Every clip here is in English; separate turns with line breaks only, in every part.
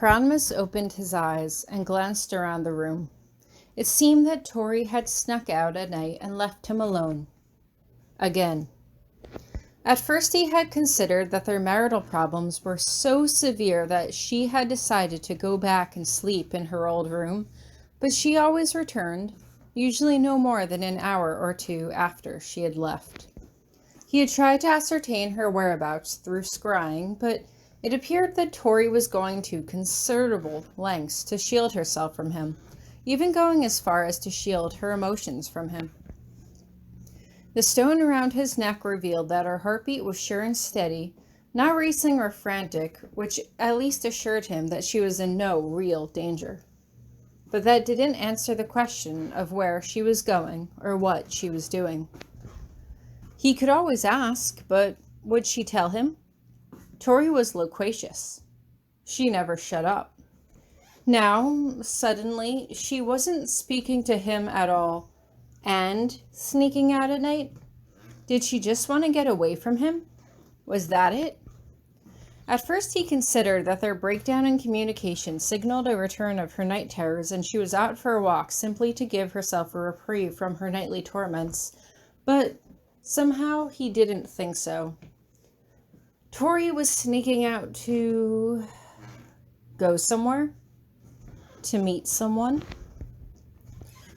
Hieronymous opened his eyes and glanced around the room. It seemed that Tori had snuck out at night and left him alone. Again. At first he had considered that their marital problems were so severe that she had decided to go back and sleep in her old room, but she always returned, usually no more than an hour or two after she had left. He had tried to ascertain her whereabouts through scrying, but it appeared that Tori was going to considerable lengths to shield herself from him, even going as far as to shield her emotions from him. The stone around his neck revealed that her heartbeat was sure and steady, not racing or frantic, which at least assured him that she was in no real danger. But that didn't answer the question of where she was going or what she was doing. He could always ask, but would she tell him? Tori was loquacious. She never shut up. Now, suddenly, she wasn't speaking to him at all, and sneaking out at night? Did she just want to get away from him? Was that it? At first he considered that their breakdown in communication signaled a return of her night terrors and she was out for a walk simply to give herself a reprieve from her nightly torments, but somehow he didn't think so. Tori was sneaking out to go somewhere? To meet someone?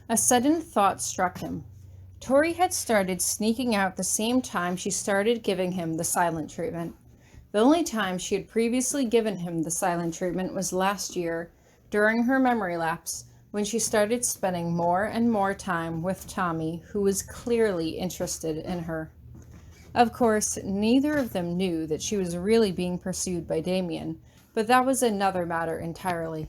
A sudden thought struck him. Tori had started sneaking out the same time she started giving him the silent treatment. The only time she had previously given him the silent treatment was last year, during her memory lapse, when she started spending more and more time with Tommy, who was clearly interested in her. Of course, neither of them knew that she was really being pursued by Damien, but that was another matter entirely.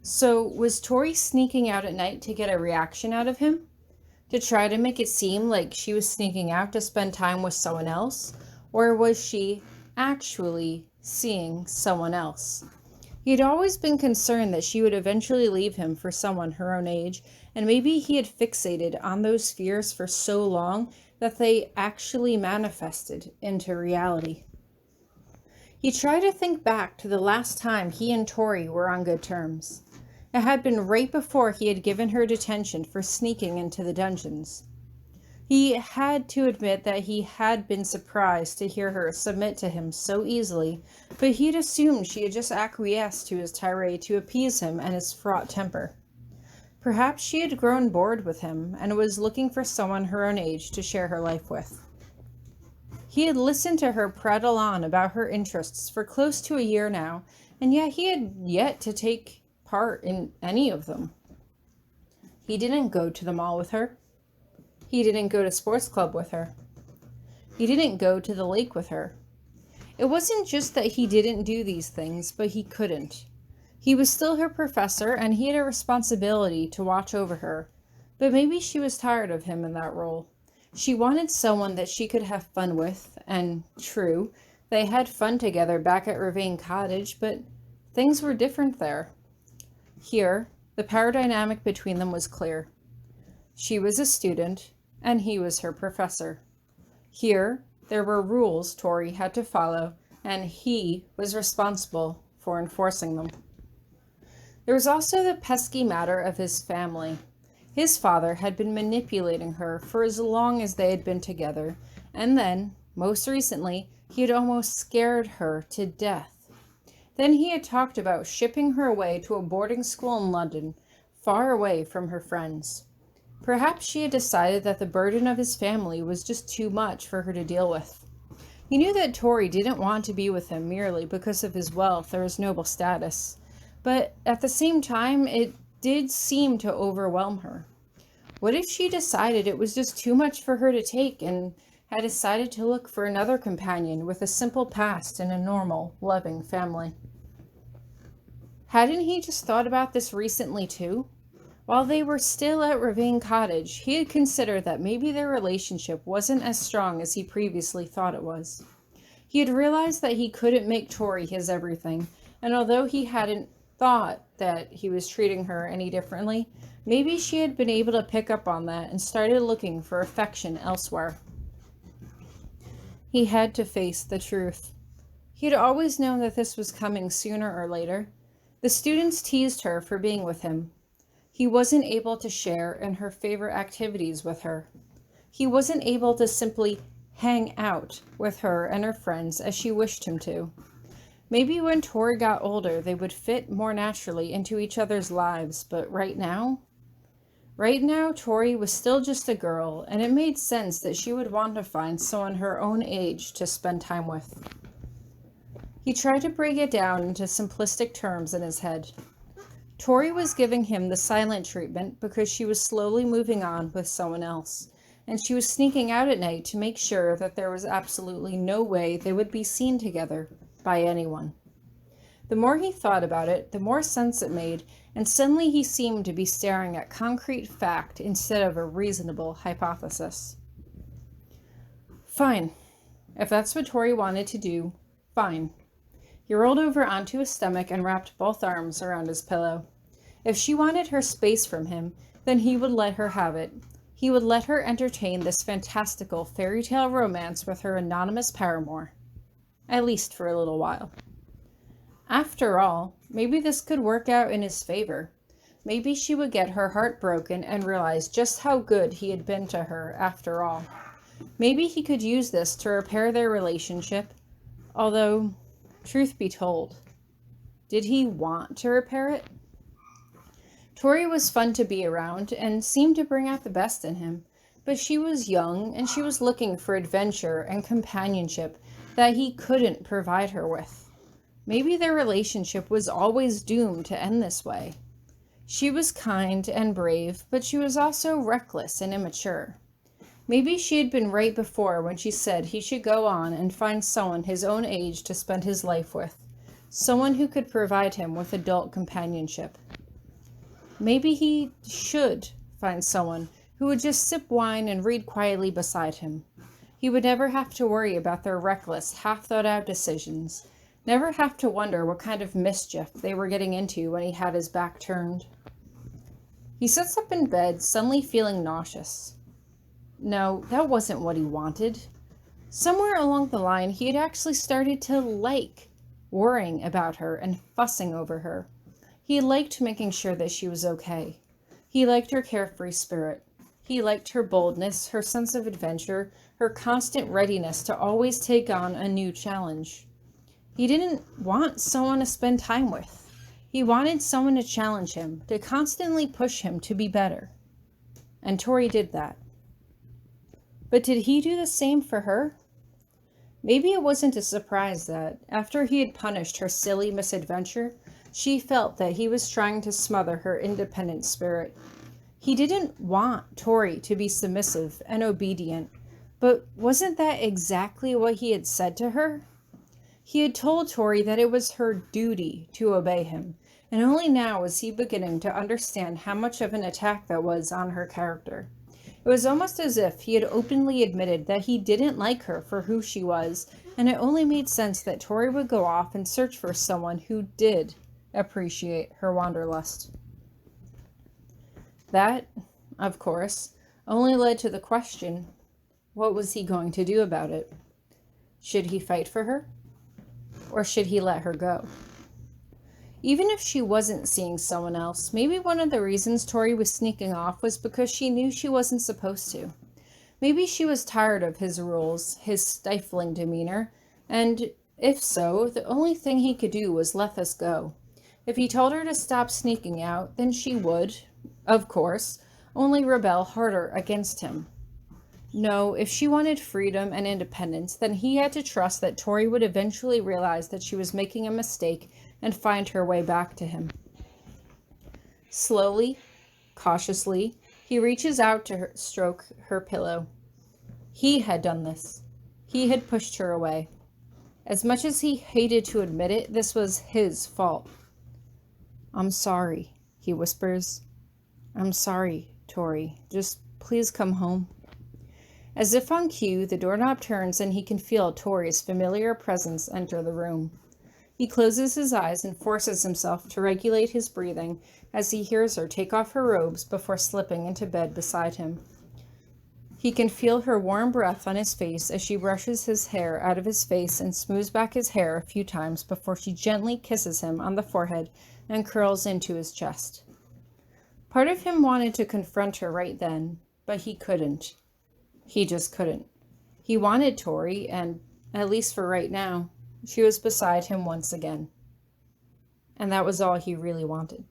So, was Tori sneaking out at night to get a reaction out of him? To try to make it seem like she was sneaking out to spend time with someone else? Or was she actually seeing someone else? He had always been concerned that she would eventually leave him for someone her own age, and maybe he had fixated on those fears for so long that they actually manifested into reality. He tried to think back to the last time he and Tori were on good terms. It had been right before he had given her detention for sneaking into the dungeons. He had to admit that he had been surprised to hear her submit to him so easily, but he had assumed she had just acquiesced to his tirade to appease him and his fraught temper. Perhaps she had grown bored with him and was looking for someone her own age to share her life with. He had listened to her prattle on about her interests for close to a year now, and yet he had yet to take part in any of them. He didn't go to the mall with her. He didn't go to sports club with her. He didn't go to the lake with her. It wasn't just that he didn't do these things, but he couldn't. He was still her professor, and he had a responsibility to watch over her. But maybe she was tired of him in that role. She wanted someone that she could have fun with, and true, they had fun together back at Ravine Cottage, but things were different there. Here, the power dynamic between them was clear. She was a student, and he was her professor. Here, there were rules Tori had to follow, and he was responsible for enforcing them. There was also the pesky matter of his family. His father had been manipulating her for as long as they had been together, and then, most recently, he had almost scared her to death. Then he had talked about shipping her away to a boarding school in London, far away from her friends. Perhaps she had decided that the burden of his family was just too much for her to deal with. He knew that Tori didn't want to be with him merely because of his wealth or his noble status, but at the same time, it did seem to overwhelm her. What if she decided it was just too much for her to take and had decided to look for another companion with a simple past and a normal, loving family? Hadn't he just thought about this recently too? While they were still at Ravine Cottage, he had considered that maybe their relationship wasn't as strong as he previously thought it was. He had realized that he couldn't make Tori his everything, and although he hadn't thought that he was treating her any differently, maybe she had been able to pick up on that and started looking for affection elsewhere. He had to face the truth. He had always known that this was coming sooner or later. The students teased her for being with him. He wasn't able to share in her favorite activities with her. He wasn't able to simply hang out with her and her friends as she wished him to. Maybe when Tori got older, they would fit more naturally into each other's lives, but right now, Tori was still just a girl, and it made sense that she would want to find someone her own age to spend time with. He tried to break it down into simplistic terms in his head. Tori was giving him the silent treatment because she was slowly moving on with someone else, and she was sneaking out at night to make sure that there was absolutely no way they would be seen together by anyone. The more he thought about it, the more sense it made, and suddenly he seemed to be staring at concrete fact instead of a reasonable hypothesis. Fine. If that's what Tori wanted to do, fine. He rolled over onto his stomach and wrapped both arms around his pillow. If she wanted her space from him, then he would let her have it. He would let her entertain this fantastical fairy tale romance with her anonymous paramour. At least for a little while. After all, maybe this could work out in his favor. Maybe she would get her heart broken and realize just how good he had been to her after all. Maybe he could use this to repair their relationship, although, truth be told, did he want to repair it? Tori was fun to be around and seemed to bring out the best in him, but she was young and she was looking for adventure and companionship that he couldn't provide her with. Maybe their relationship was always doomed to end this way. She was kind and brave, but she was also reckless and immature. Maybe she had been right before when she said he should go on and find someone his own age to spend his life with, someone who could provide him with adult companionship. Maybe he should find someone who would just sip wine and read quietly beside him. He would never have to worry about their reckless, half-thought-out decisions, never have to wonder what kind of mischief they were getting into when he had his back turned. He sits up in bed, suddenly feeling nauseous. No, that wasn't what he wanted. Somewhere along the line, he had actually started to like worrying about her and fussing over her. He liked making sure that she was okay. He liked her carefree spirit. He liked her boldness, her sense of adventure, her constant readiness to always take on a new challenge. He didn't want someone to spend time with. He wanted someone to challenge him, to constantly push him to be better. And Tori did that. But did he do the same for her? Maybe it wasn't a surprise that, after he had punished her silly misadventure, she felt that he was trying to smother her independent spirit. He didn't want Tori to be submissive and obedient, but wasn't that exactly what he had said to her? He had told Tori that it was her duty to obey him, and only now was he beginning to understand how much of an attack that was on her character. It was almost as if he had openly admitted that he didn't like her for who she was, and it only made sense that Tori would go off and search for someone who did appreciate her wanderlust. That, of course, only led to the question, what was he going to do about it? Should he fight for her? Or should he let her go? Even if she wasn't seeing someone else, maybe one of the reasons Tori was sneaking off was because she knew she wasn't supposed to. Maybe she was tired of his rules, his stifling demeanor, and if so, the only thing he could do was let this go. If he told her to stop sneaking out, then she would, of course, only rebel harder against him. No, if she wanted freedom and independence, then he had to trust that Tori would eventually realize that she was making a mistake and find her way back to him. Slowly, cautiously, he reaches out to stroke her pillow. He had done this. He had pushed her away. As much as he hated to admit it, this was his fault. "I'm sorry," he whispers. "I'm sorry, Tori. Just please come home." As if on cue, the doorknob turns and he can feel Tori's familiar presence enter the room. He closes his eyes and forces himself to regulate his breathing as he hears her take off her robes before slipping into bed beside him. He can feel her warm breath on his face as she brushes his hair out of his face and smooths back his hair a few times before she gently kisses him on the forehead and curls into his chest. Part of him wanted to confront her right then, but he couldn't. He just couldn't. He wanted Tori, and, at least for right now, she was beside him once again. And that was all he really wanted.